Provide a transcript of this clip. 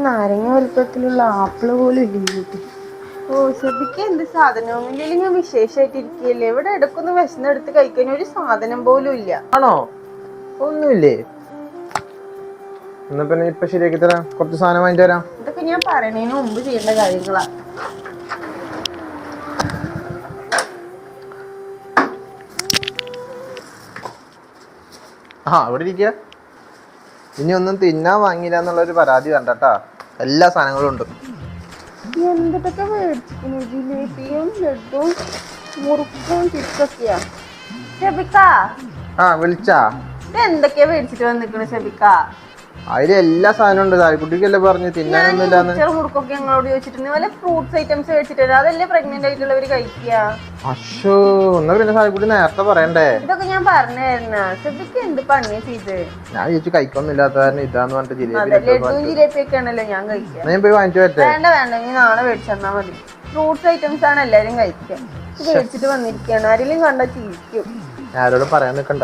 നാരങ്ങ വലുപ്പത്തിലുള്ള ആപ്പിള് പോലും ഇല്ല. ഓ ശ്രദ്ധിക്ക എന്ത് സാധനം ഇല്ലെങ്കിൽ ഞാൻ വിശേഷമായിട്ട് ഇരിക്കുകയല്ലേ. ഇവിടെ എടുക്കുന്ന വിശന്നെടുത്ത് കഴിക്കാൻ ഒരു സാധനം പോലും ഇല്ല. ആണോ? ഒന്നുമില്ലേ? എന്നാ പിന്നെ ഇപ്പൊ ശരിയാക്കി തരാം. കുറച്ച് സാധനം വാങ്ങിച്ചു തരാം. ഇതൊക്കെ ഞാൻ പറയണതിന് മുമ്പ് ചെയ്യേണ്ട കാര്യങ്ങളാ. ഇവിടെ ഇരിക്കുക. ഇനി ഒന്നും തിന്നാൻ വാങ്ങിയില്ല എന്നുള്ളൊരു പരാതി വേണ്ടട്ടാ. എല്ലാ സാധനങ്ങളും ഉണ്ട്. എന്തൊക്കെ മേടിച്ചിരിക്കുന്നു? ജിലേബിയും ലഡും മുറുക്കും ചിക്കൊക്കെയാ. ഷെബിക്ക വിളിച്ചാ? എന്തൊക്കെയാ മേടിച്ചിട്ട് വന്നിക്കണ ഷെബിക്ക? അതില് എല്ലാ സാധനവും ഉണ്ട്. തായ്ക്കുട്ടിക്കല്ലേ പറഞ്ഞു തിന്നാനൊന്നുമില്ലാന്ന്. മുറുക്കൊക്കെ ഞങ്ങളോട് ചോദിച്ചിട്ടുണ്ട്. വല്ല ഫ്രൂട്ട്സ് ഐറ്റംസ് മേടിച്ചിട്ടുണ്ട്. അതല്ലേ പ്രഗ്നന്റ് ആയിട്ടുള്ളവര് കഴിക്കുക. അശോ, എന്നാ പിന്നെ തായ്ക്കുട്ടി നേരത്തെ പറയണ്ടേ? ഇതൊക്കെ ഞാൻ പറഞ്ഞായിരുന്ന. ഷെബിക്ക എന്ത് പണിയാ ചെയ്ത്? ഞാൻ ചോദിച്ചു കഴിക്കൊന്നുമില്ലാത്ത കാരണം ഇതാന്ന് പറഞ്ഞിട്ട് ലഡുവും ജിലേബിയൊക്കെ ആണല്ലോ ഞാൻ കഴിക്കുക. ഞാൻ പോയി വാങ്ങിച്ചു പറ്റേ? വേണ്ട വേണ്ട, ഇനി നാളെ മേടിച്ചെന്നാ മതി. ഫ്രൂട്ട്സ് ഐറ്റംസ് ആണ് എല്ലാരും കഴിക്കുക. മേടിച്ചിട്ട് വന്നിരിക്കുകയാണ്. ആരെങ്കിലും കണ്ടാ ചിരിക്കും. ആരോടും പറയാൻ നിൽക്കണ്ട.